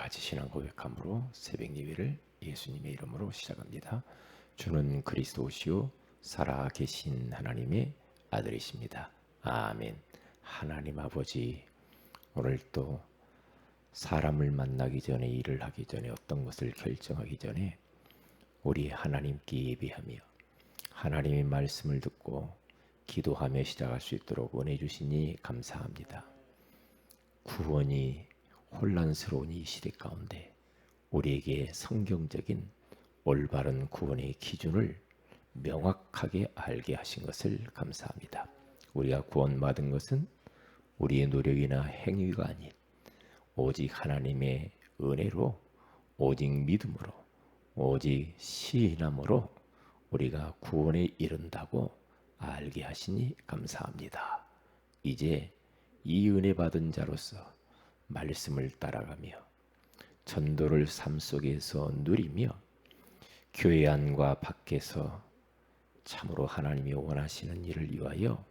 같이 신앙 고백함으로 새벽 예배를 예수님의 이름으로 시작합니다. 주는 그리스도시요 살아 계신 하나님의 아들이십니다. 아멘. 하나님 아버지, 오늘 또 사람을 만나기 전에, 일을 하기 전에, 어떤 것을 결정하기 전에 우리 하나님께 예배하며 하나님의 말씀을 듣고 기도하며 시작할 수 있도록 은혜 주시니 감사합니다. 구원이 혼란스러운 이 시대 가운데 우리에게 성경적인 올바른 구원의 기준을 명확하게 알게 하신 것을 감사합니다. 우리가 구원받은 것은 우리의 노력이나 행위가 아닌 오직 하나님의 은혜로, 오직 믿음으로, 오직 시인함으로 우리가 구원에 이른다고 알게 하시니 감사합니다. 이제 이 은혜 받은 자로서 말씀을 따라가며 전도를 삶 속에서 누리며 교회 안과 밖에서 참으로 하나님이 원하시는 일을 위하여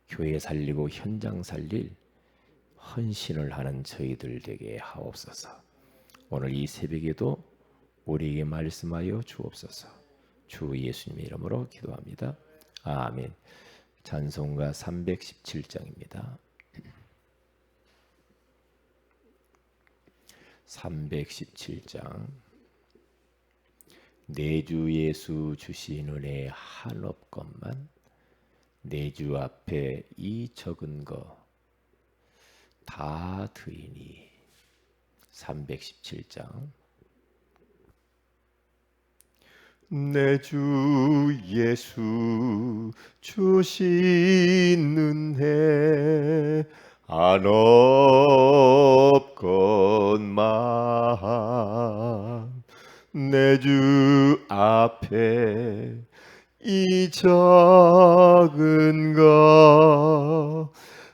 교회 살리고 현장 살릴 헌신을 하는 저희들 되게 하옵소서. 오늘 이 새벽에도 우리에게 말씀하여 주옵소서. 주 예수님의 이름으로 기도합니다. 아멘. 찬송가 317장입니다. 317장. 내 주 예수 주신 은혜 한없건만 내 주 앞에 이 적은 거 다 드리니. 317장. 내 주 예수 주신 은혜 한없건만 내 주 앞에 이 적은 거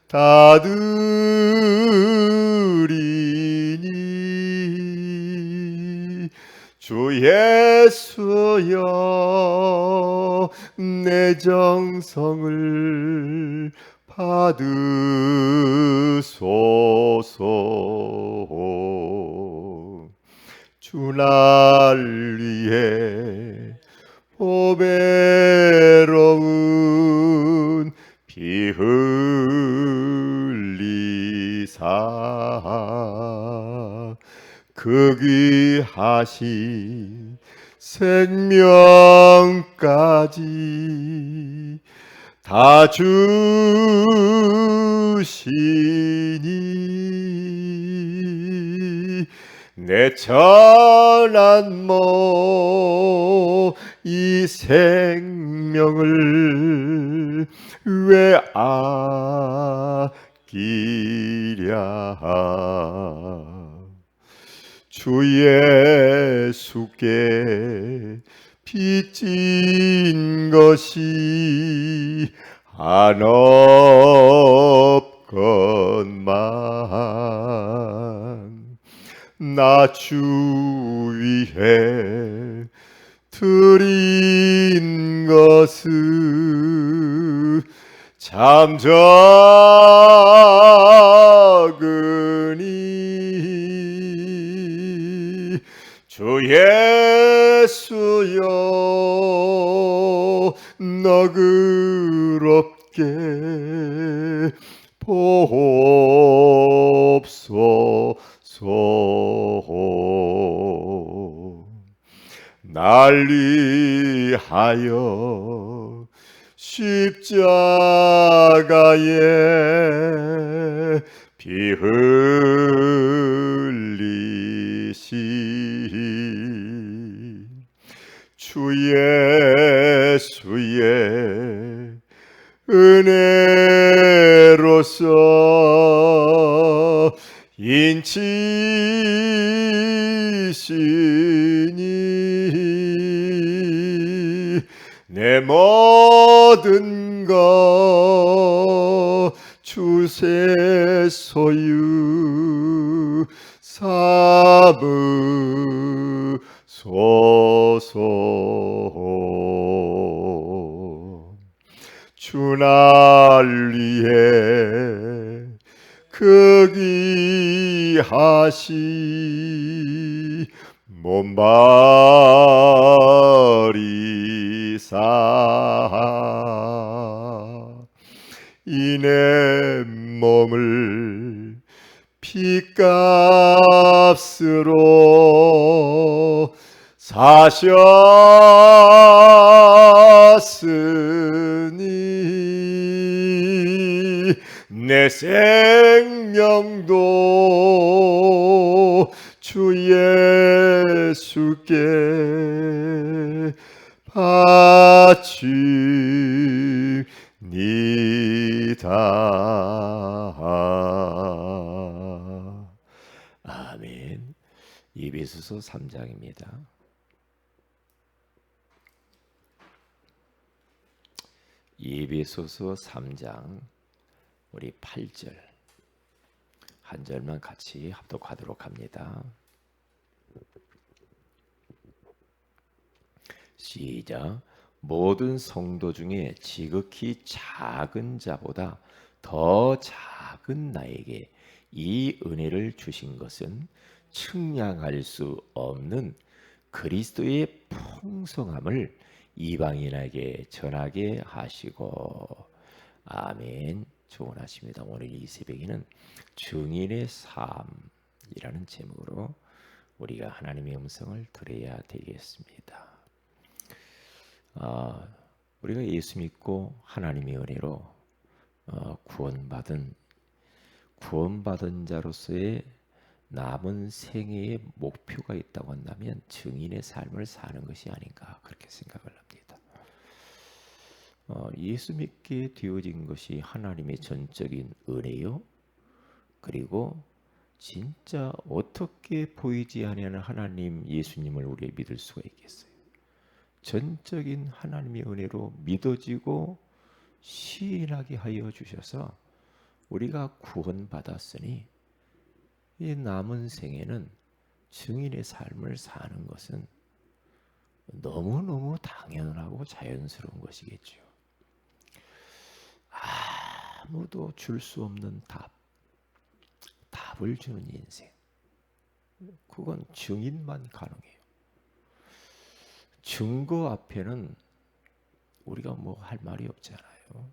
다 드리니. 주 예수여 내 정성을 받으소서. 주 날 위해 보배로운 피 흘리사 그 귀하신 생명까지 다 주시니. 내 천한 몸 이 생명을 왜 아끼랴. 주 예수께 빚진 것이 한없건만 나 주 위해 드린 것은 참 적으니. 주 예수여 너그럽게 보옵소서. 날 위하여 십자가에 피 흘리시. 주 예수의 은혜로서 인치시니. 내 모든 것 주세 소유 삼으소서. 주 날 위해 그 특이하시 몸바리사 이내 몸을 피값으로 사셨으니 내 생명도 주 예수께 바칩니다. 아멘. 에베소서 3장입니다. 에베소서 3장 우리 8절 한 절만 같이 합독하도록 합니다. 시작. 모든 성도 중에 지극히 작은 자보다 더 작은 나에게 이 은혜를 주신 것은 측량할 수 없는 그리스도의 풍성함을 이방인에게 전하게 하시고. 아멘. 좋은 아침입니다. 오늘 이 새벽에는 증인의 삶이라는 제목으로 우리가 하나님의 음성을 들어야 되겠습니다. 우리가 예수 믿고 하나님의 은혜로 구원받은 자로서의 남은 생애의 목표가 있다고 한다면 증인의 삶을 사는 것이 아닌가 그렇게 생각을 합니다. 예수 믿게 되어진 것이 하나님의 전적인 은혜요. 그리고 진짜 어떻게 보이지 아니하는 하나님 예수님을 우리 믿을 수가 있겠어요? 전적인 하나님의 은혜로 믿어지고 시인하게 하여 주셔서 우리가 구원받았으니 이 남은 생에는 증인의 삶을 사는 것은 너무너무 당연하고 자연스러운 것이겠죠. 아무도 줄 수 없는 답을 주는 인생. 그건 증인만 가능해요. 증거 앞에는 우리가 뭐 할 말이 없잖아요.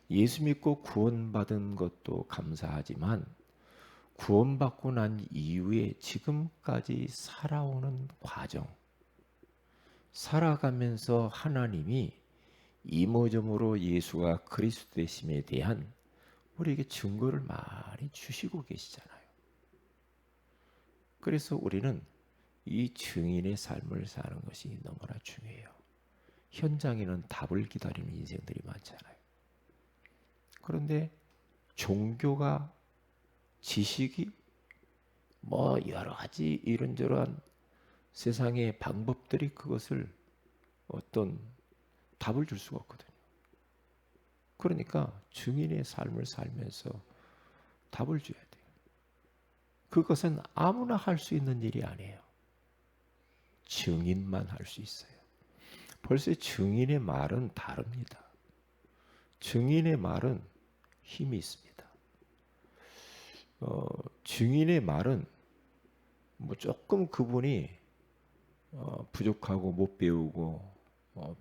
예수 믿고 구원받은 것도 감사하지만 구원받고 난 이후에 지금까지 살아오는 과정, 살아가면서 하나님이 이모저모로 예수가 그리스도 되심에 대한 우리에게 증거를 많이 주시고 계시잖아요. 그래서 우리는 이 증인의 삶을 사는 것이 너무나 중요해요. 현장에는 답을 기다리는 인생들이 많잖아요. 그런데 종교가 지식이 뭐 여러 가지 이런저런 세상의 방법들이 그것을 어떤 답을 줄 수가 없거든요. 그러니까 증인의 삶을 살면서 답을 줘야 돼요. 그것은 아무나 할 수 있는 일이 아니에요. 증인만 할 수 있어요. 벌써 증인의 말은 다릅니다. 증인의 말은 힘이 있습니다. 증인의 말은 뭐 조금 그분이 부족하고 못 배우고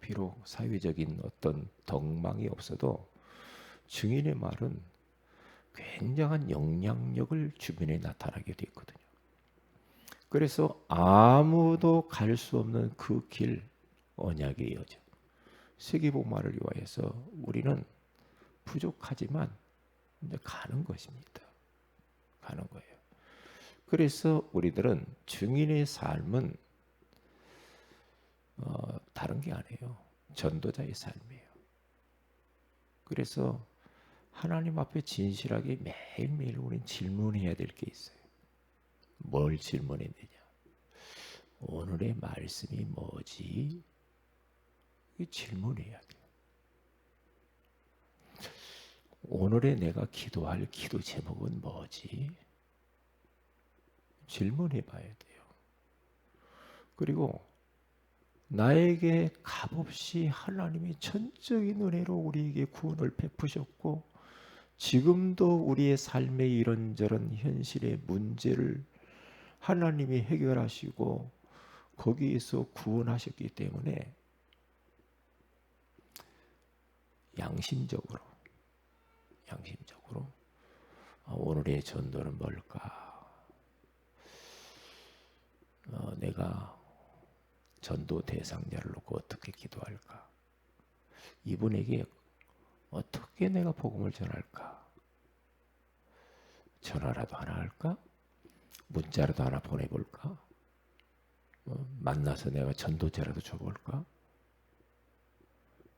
비록 사회적인 어떤 덕망이 없어도 증인의 말은 굉장한 영향력을 주변에 나타나게 돼 있거든요. 그래서 아무도 갈 수 없는 그 길, 언약의 여정, 세계복음화를 위하여서 우리는 부족하지만 이제 가는 것입니다. 가는 거예요. 그래서 우리들은 증인의 삶은 다른 게 아니에요. 전도자의 삶이에요. 그래서 하나님 앞에 진실하게 매일매일 우리는 질문해야 될 게 있어요. 뭘 질문해야 되냐? 오늘의 말씀이 뭐지? 이 질문해야 돼요. 오늘의 내가 기도할 기도 제목은 뭐지? 질문해 봐야 돼요. 그리고 나에게 값없이 하나님이 전적인 은혜로 우리에게 구원을 베푸셨고 지금도 우리의 삶의 이런저런 현실의 문제를 하나님이 해결하시고 거기에서 구원하셨기 때문에 양심적으로 오늘의 전도는 뭘까? 내가 전도 대상자를 놓고 어떻게 기도할까? 이분에게 어떻게 내가 복음을 전할까? 전화라도 하나 할까? 문자라도 하나 보내볼까? 만나서 내가 전도제라도 줘볼까?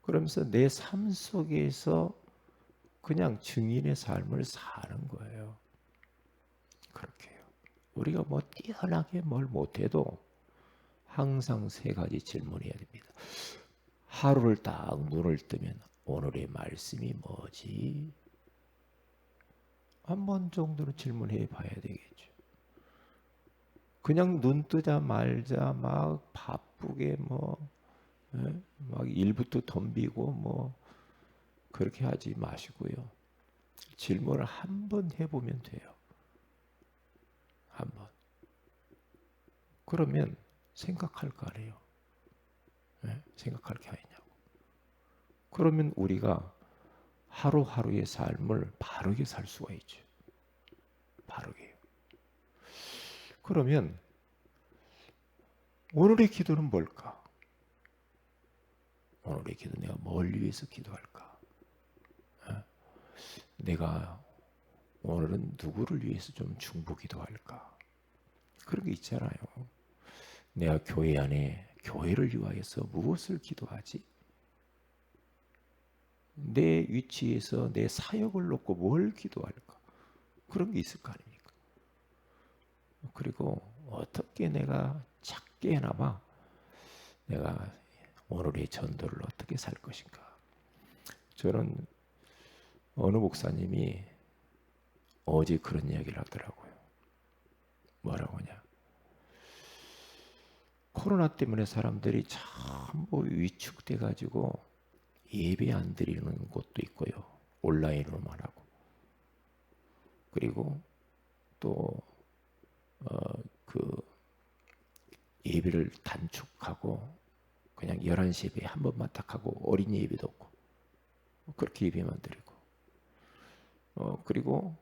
그러면서 내 삶 속에서 그냥 증인의 삶을 사는 거예요. 그렇게요. 우리가 뭐 뛰어나게 뭘 못해도 항상 세 가지 질문해야 됩니다. 하루를 딱 눈을 뜨면 오늘의 말씀이 뭐지? 한 번 정도는 질문해 봐야 되겠죠. 그냥 눈 뜨자마자 막 바쁘게 막 일부터 덤비고 그렇게 하지 마시고요. 질문을 한 번 해보면 돼요. 한 번. 그러면 생각할 거 아니에요. 생각할 게 아니냐고. 그러면 우리가 하루하루의 삶을 바르게 살 수가 있죠. 바르게요. 그러면 오늘의 기도는 뭘까? 오늘의 기도 내가 뭘 위해서 기도할까? 내가 오늘은 누구를 위해서 좀 중보 기도할까? 그런 게 있잖아요. 내가 교회 안에 교회를 위하여서 무엇을 기도하지? 내 위치에서 내 사역을 놓고 뭘 기도할까? 그런 게 있을 거 아닙니까? 그리고 어떻게 내가 작게나마 내가 오늘의 전도를 어떻게 살 것인가? 저는 어느 목사님이 어제 그런 이야기를 하더라고요. 뭐라고 하냐? 코로나 때문에 사람들이 전부 위축돼 가지고 예배 안 드리는 곳도 있고요. 온라인으로만 하고. 그리고 또 그 예배를 단축하고 그냥 11시 예배 한 번만 딱 하고 어린이 예배도 없고 그렇게 예배만 드리고 그리고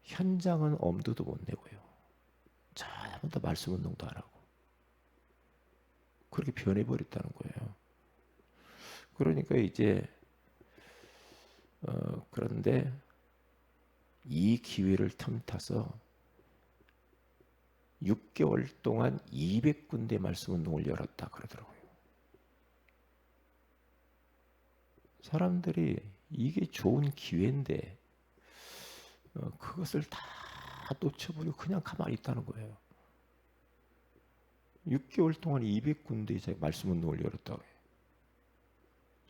현장은 엄두도 못 내고요. 전부 다 말씀 운동도 안 하고 그렇게 변해버렸다는 거예요. 그러니까 이제 그런데 이 기회를 틈타서 6개월 동안 200군데 말씀 운동을 열었다 그러더라고요. 사람들이 이게 좋은 기회인데 그것을 다 놓쳐버리고 그냥 가만히 있다는 거예요. 6개월 동안 200군데 말씀 운동을 열었다고 해요.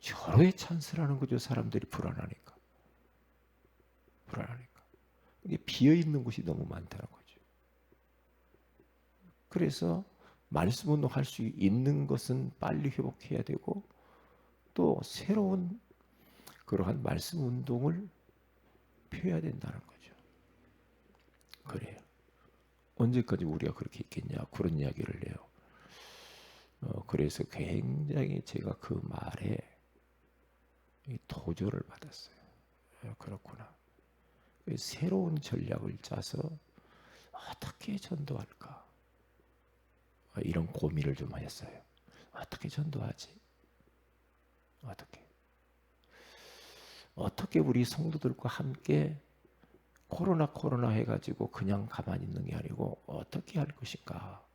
절호의 찬스라는 거죠. 사람들이 불안하니까. 이게 비어있는 곳이 너무 많다는 거죠. 그래서 말씀 운동할 수 있는 것은 빨리 회복해야 되고 또 새로운 그러한 말씀 운동을 펴야 된다는 거죠. 그래요. 언제까지 우리가 그렇게 있겠냐 그런 이야기를 해요. 그래서 굉장히 제가 그 말에 도전을 받았어요. 그렇구나. 새로운 전략을 짜서 어떻게 전도할까? 이런 고민을 좀 했어요. 어떻게 전도하지? 어떻게 우리 성도들과 함께 코로나 해가지고 그냥 가만히 있는 게 아니고 어떻게 할 것인가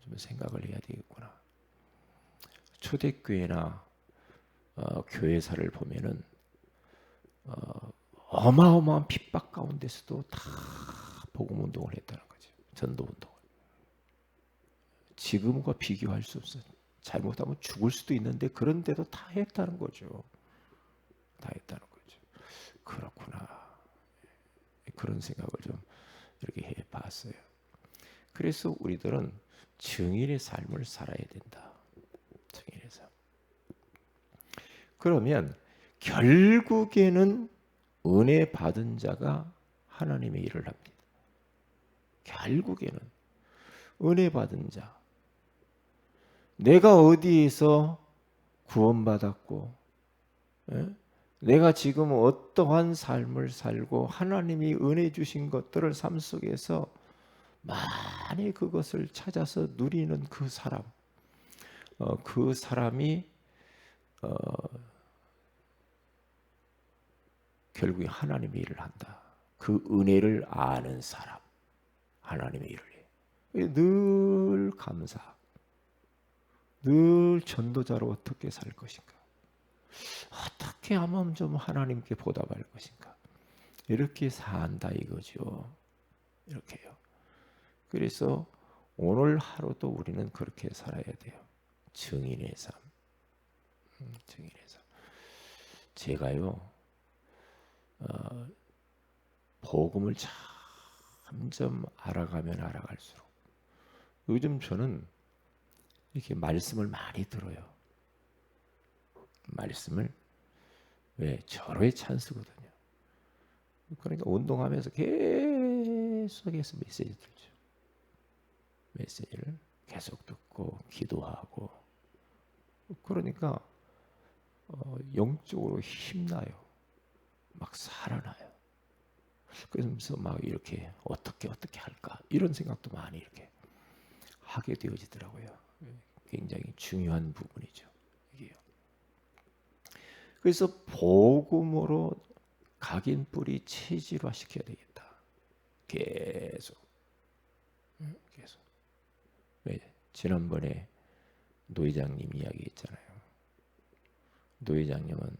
좀 생각을 해야 되겠구나. 초대교회나 교회사를 보면은 어마어마한 핍박 가운데서도 다 복음 운동을 했다는 거죠. 전도 운동을. 지금과 비교할 수 없어요. 잘못하면 죽을 수도 있는데 그런데도 다 했다는 거죠. 그렇구나. 그런 생각을 좀 이렇게 해봤어요. 그래서 우리들은 증인의 삶을 살아야 된다. 증인의 삶. 그러면 결국에는 은혜 받은 자가 하나님의 일을 합니다. 결국에는 은혜 받은 자. 내가 어디에서 구원받았고, 내가 지금 어떠한 삶을 살고 하나님이 은혜 주신 것들을 삶 속에서 많이 그것을 찾아서 누리는 그 사람, 그 사람이 결국에 하나님의 일을 한다. 그 은혜를 아는 사람, 하나님의 일을 해. 늘 감사, 늘 전도자로 어떻게 살 것인가, 어떻게 하면 좀 하나님께 보답할 것인가, 이렇게 산다 이거죠. 이렇게요. 그래서 오늘 하루도 우리는 그렇게 살아야 돼요. 증인의 삶. 증인의 삶. 제가요, 복음을 점점 알아가면 알아갈수록 요즘 저는 이렇게 말씀을 많이 들어요. 말씀을 왜 절호의 찬스거든요. 그러니까 운동하면서 계속해서 메시지 들죠. 메시지를 계속 듣고 기도하고 그러니까 영적으로 힘나요. 막 살아나요. 그래서 막 이렇게 어떻게 할까 이런 생각도 많이 이렇게 하게 되어지더라고요. 굉장히 중요한 부분이죠. 이게요. 그래서 복음으로 각인 뿌리 체질화 시켜야 되겠다. 계속. 왜 지난번에 노 회장님 이야기했잖아요. 노 회장님은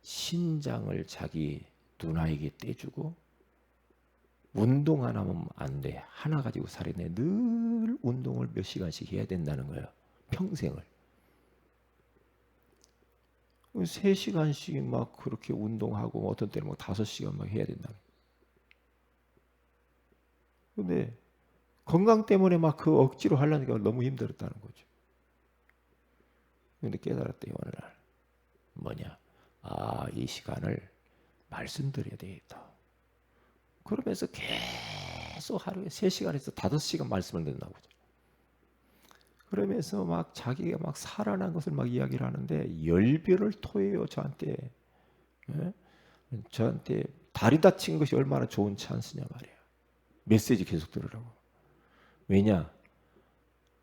신장을 자기 누나에게 떼주고 운동 하나 하면 안 돼. 하나 가지고 살아내. 늘 운동을 몇 시간씩 해야 된다는 거예요. 평생을. 3시간씩 막 그렇게 운동하고 어떤 때는 막 5시간 막 해야 된다. 근데 건강 때문에 막 그 억지로 하려니까 너무 힘들었다는 거죠. 근데 깨달았대요, 어느 날. 뭐냐? 이 시간을 말씀드려야 되겠다. 그러면서 계속 하루에 3시간에서 5시간 말씀을 듣나 보죠. 그러면서 막 자기가 막 살아난 것을 막 이야기를 하는데 열변을 토해요, 저한테. 저한테 다리 다친 것이 얼마나 좋은 찬스냐 말이에요. 메시지 계속 들으라고. 왜냐?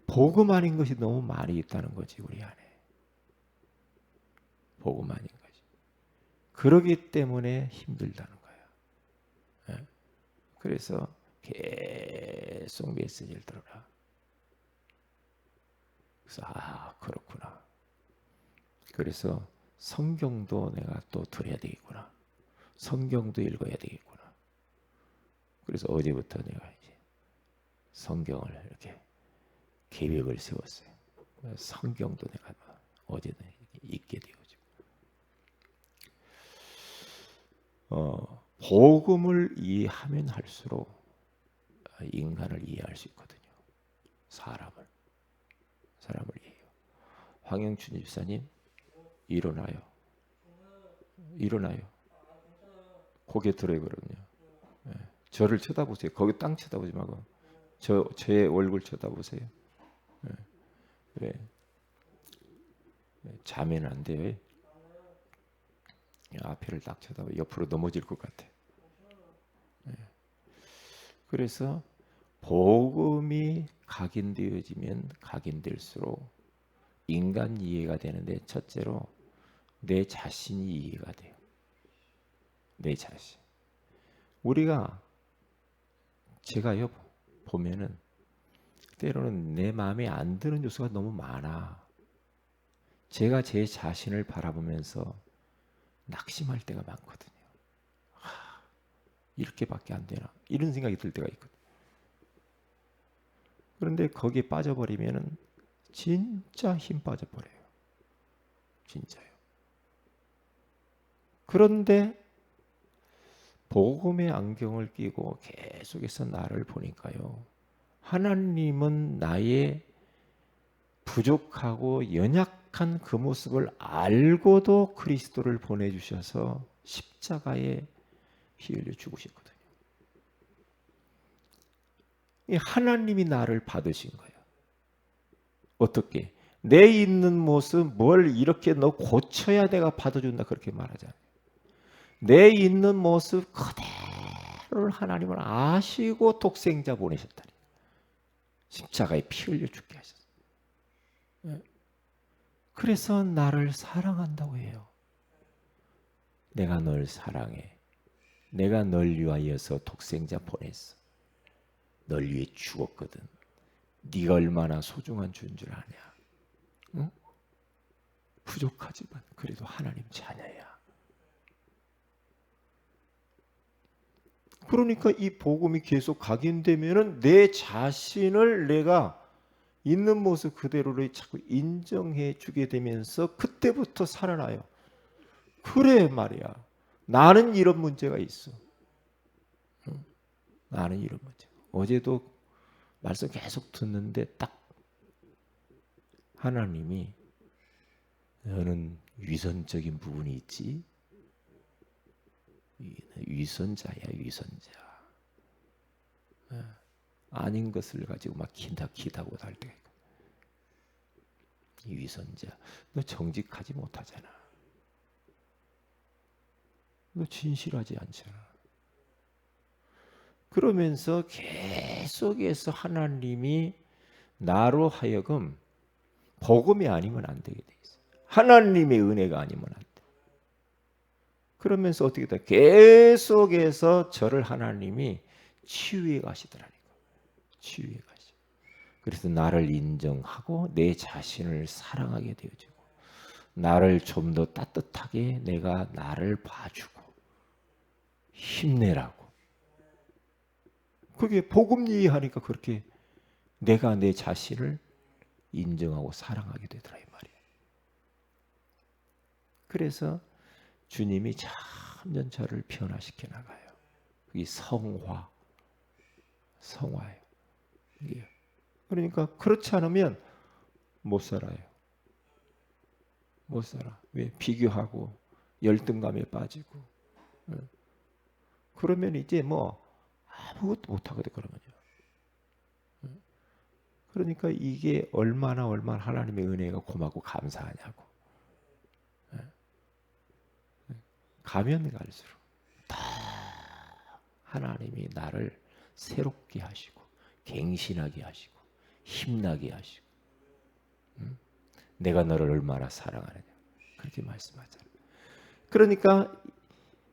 복음 아닌 것이 너무 많이 있다는 거지, 우리 안에. 복음 아닌 거지. 그러기 때문에 힘들다는 거야. 그래서 계속 메시지를 들어라. 그래서 그렇구나. 그래서 성경도 내가 또 들어야 되겠구나. 성경도 읽어야 되겠구나. 그래서 어제부터 내가 이제 성경을 이렇게 계획을 세웠어요. 성경도 내가 어제는 읽게 되어지고. 복음을 이해하면 할수록 인간을 이해할 수 있거든요. 사람을 이해해요. 황영춘 집사님 일어나요. 고개 들어요. 그러면요. 저를 쳐다보세요. 거기 땅 쳐다보지 말고 제 얼굴 쳐다보세요. 왜? 자면 안 돼요. 앞에를 딱 쳐다보. 옆으로 넘어질 것 같아. 그래서 복음이 각인되어지면 각인될수록 인간 이해가 되는데 첫째로 내 자신이 이해가 돼요. 내 자신. 제가요 보면은 때로는 내 마음에 안 드는 요소가 너무 많아. 제가 제 자신을 바라보면서 낙심할 때가 많거든요. 이렇게밖에 안 되나? 이런 생각이 들 때가 있거든요. 그런데 거기에 빠져버리면은 진짜 힘 빠져버려요. 진짜요. 그런데 복음의 안경을 끼고 계속해서 나를 보니까요. 하나님은 나의 부족하고 연약한 그 모습을 알고도 그리스도를 보내주셔서 십자가에 피 흘려 죽으셨거든요. 이 하나님이 나를 받으신 거예요. 어떻게? 내 있는 모습 뭘 이렇게 너 고쳐야 내가 받아준다 그렇게 말하잖아요. 내 있는 모습 그대로를 하나님을 아시고 독생자 보내셨다니. 십자가에 피 흘려 죽게 하셨어요. 그래서 나를 사랑한다고 해요. 내가 널 사랑해. 내가 널 위하여서 독생자 보냈어. 널 위해 죽었거든. 네가 얼마나 소중한 주인 줄 아냐. 응? 부족하지만 그래도 하나님 자녀야. 그러니까 이 복음이 계속 각인되면은 내 자신을 내가 있는 모습 그대로를 자꾸 인정해 주게 되면서 그때부터 살아나요. 그래 말이야. 나는 이런 문제가 있어. 응? 나는 이런 문제. 어제도 말씀 계속 듣는데 딱 하나님이 너는 위선적인 부분이 있지. 위선자야, 위선자. 아닌 것을 가지고 막 기다고 할 때가 있고. 위선자. 너 정직하지 못하잖아. 너 진실하지 않잖아. 그러면서 계속해서 하나님이 나로 하여금 복음이 아니면 안 되게 돼 있어요. 하나님의 은혜가 아니면 안 돼. 그러면서 어떻게 돼? 계속해서 저를 하나님이 치유해 가시더라니까. 치유해 가시. 그래서 나를 인정하고 내 자신을 사랑하게 되어지고 나를 좀 더 따뜻하게 내가 나를 봐주고 힘내라고. 그게 복음 이해하니까 그렇게 내가 내 자신을 인정하고 사랑하게 되더라 이 말이에요. 그래서 주님이 점점 저를 변화시켜 나가요. 그게 성화예요. 이게. 그러니까 그렇지 않으면 못 살아요. 못 살아. 왜? 비교하고 열등감에 빠지고. 그러면 이제 뭐 아무것도 못 하거든 그러면요. 그러니까 이게 얼마나 하나님의 은혜가 고맙고 감사하냐고. 가면 갈수록 다 하나님이 나를 새롭게 하시고 갱신하게 하시고 힘나게 하시고 내가 너를 얼마나 사랑하느냐 그렇게 말씀하잖아요. 그러니까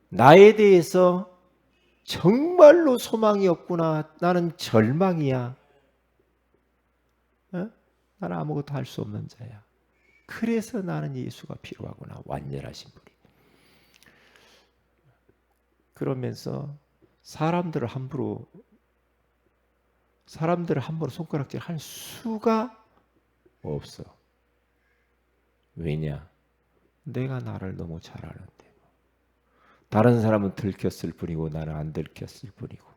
나에 대해서 정말로 소망이 없구나. 나는 절망이야. 나는 아무것도 할 수 없는 자야. 그래서 나는 예수가 필요하구나. 완전하신 분이. 그러면서 사람들을 함부로 손가락질 할 수가 없어. 왜냐? 내가 나를 너무 잘 아는데. 다른 사람은 들켰을 뿐이고 나는 안 들켰을 뿐이고.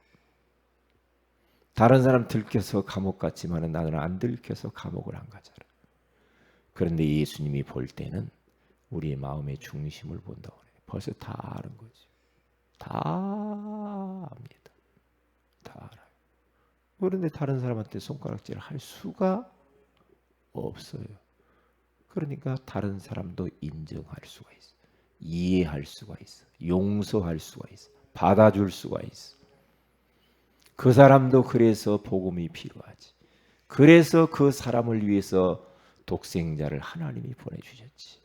다른 사람 들켜서 감옥 갔지만 나는 안 들켜서 감옥을 안 가잖아. 그런데 예수님이 볼 때는 우리의 마음의 중심을 본다고 그래. 벌써 다 아는 거지. 다 압니다. 다 알아요. 그런데 다른 사람한테 손가락질을 할 수가 없어요. 그러니까 다른 사람도 인정할 수가 있어. 이해할 수가 있어. 용서할 수가 있어. 받아줄 수가 있어. 그 사람도 그래서 복음이 필요하지. 그래서 그 사람을 위해서 독생자를 하나님이 보내주셨지.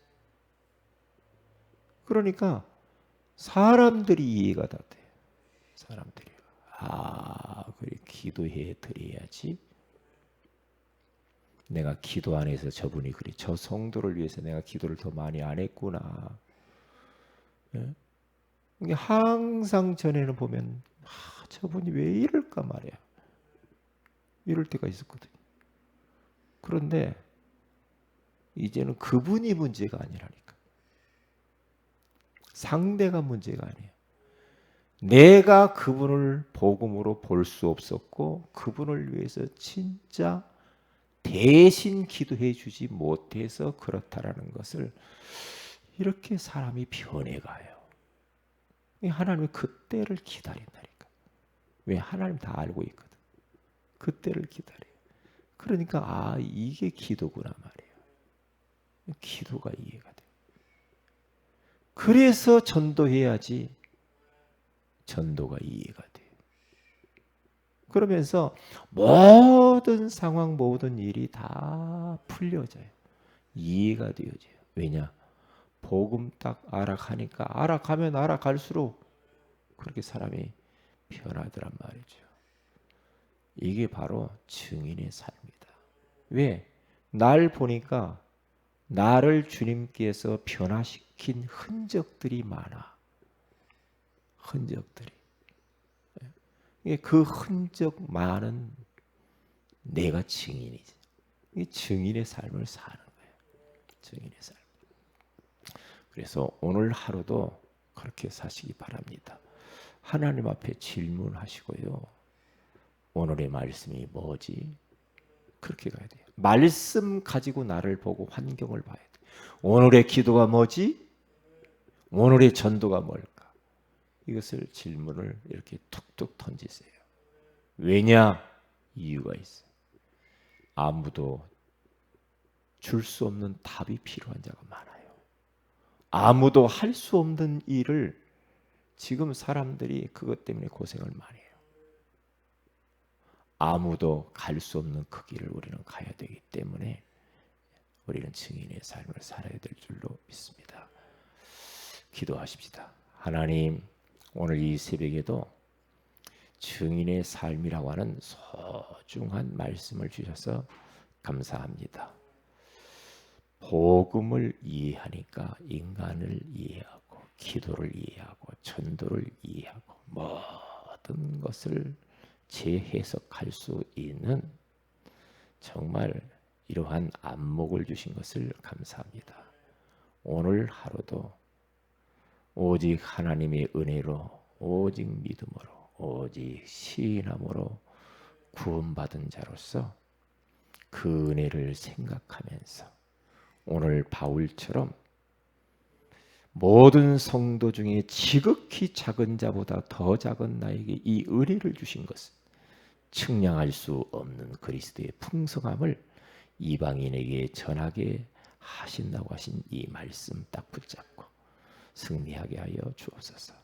그러니까 사람들이 이해가 다 돼. 사람들이. 그래 기도해 드려야지. 내가 기도 안 해서 저분이 그래. 저 성도를 위해서 내가 기도를 더 많이 안 했구나. 예? 항상 전에는 보면 저분이 왜 이럴까 말이야. 이럴 때가 있었거든요. 그런데 이제는 그분이 문제가 아니라니까. 상대가 문제가 아니에요. 내가 그분을 복음으로 볼 수 없었고 그분을 위해서 진짜 대신 기도해 주지 못해서 그렇다라는 것을 이렇게 사람이 변해가요. 하나님은 그때를 기다린다니까. 왜? 하나님 다 알고 있거든. 그때를 기다려요. 그러니까 이게 기도구나 말이에요. 기도가 이해가 돼요. 그래서 전도해야지 전도가 이해가 돼요. 그러면서 모든 상황, 모든 일이 다 풀려져요. 이해가 되어져요. 왜냐? 복음 딱 알아가니까 알아가면 알아갈수록 그렇게 사람이 변하더란 말이죠. 이게 바로 증인의 삶이다. 왜? 날 보니까 나를 주님께서 변화시킨 흔적들이 많아. 흔적들이. 그 흔적 많은 내가 증인이지. 이 증인의 삶을 사는 거예요. 증인의 삶. 그래서 오늘 하루도 그렇게 사시기 바랍니다. 하나님 앞에 질문하시고요. 오늘의 말씀이 뭐지? 그렇게 가야 돼요. 말씀 가지고 나를 보고 환경을 봐야 돼요. 오늘의 기도가 뭐지? 오늘의 전도가 뭘까? 이것을 질문을 이렇게 툭툭 던지세요. 왜냐? 이유가 있어요. 아무도 줄 수 없는 답이 필요한 자가 많아요. 아무도 할 수 없는 일을 지금 사람들이 그것 때문에 고생을 많이 해요. 아무도 갈 수 없는 그 길을 우리는 가야 되기 때문에 우리는 증인의 삶을 살아야 될 줄로 믿습니다. 기도하십시다. 하나님, 오늘 이 새벽에도 증인의 삶이라고 하는 소중한 말씀을 주셔서 감사합니다. 복음을 이해하니까 인간을 이해하고 기도를 이해하고 전도를 이해하고 모든 것을 재해석할 수 있는 정말 이러한 안목을 주신 것을 감사합니다. 오늘 하루도 오직 하나님의 은혜로, 오직 믿음으로, 오직 신함으로 구원받은 자로서 그 은혜를 생각하면서 오늘 바울처럼 모든 성도 중에 지극히 작은 자보다 더 작은 나에게 이 은혜를 주신 것은 측량할 수 없는 그리스도의 풍성함을 이방인에게 전하게 하신다고 하신 이 말씀 딱 붙잡고 승리하게 하여 주옵소서.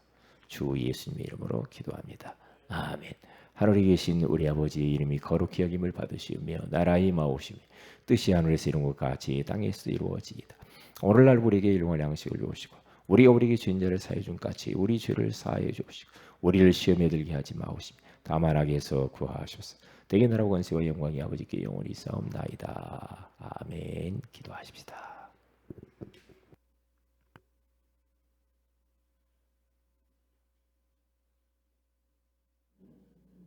주 예수님의 이름으로 기도합니다. 아멘. 하늘에 계신 우리 아버지의 이름이 거룩히 여김을 받으시오며 나라의 마오심이 뜻이 하늘에서 이룬 것 같이 땅에서 이루어지이다. 오늘날 우리에게 일용할 양식을 주옵시고 우리가 우리에게 죄인 자를 사해 준 같이 우리 죄를 사하여 주옵시고 우리를 시험에 들게 하지 마옵시며 다만 악에서 구하옵소서. 대개 나라와 권세와 영광이 아버지께 영원히 있사옵나이다. 아멘. 기도하십시다.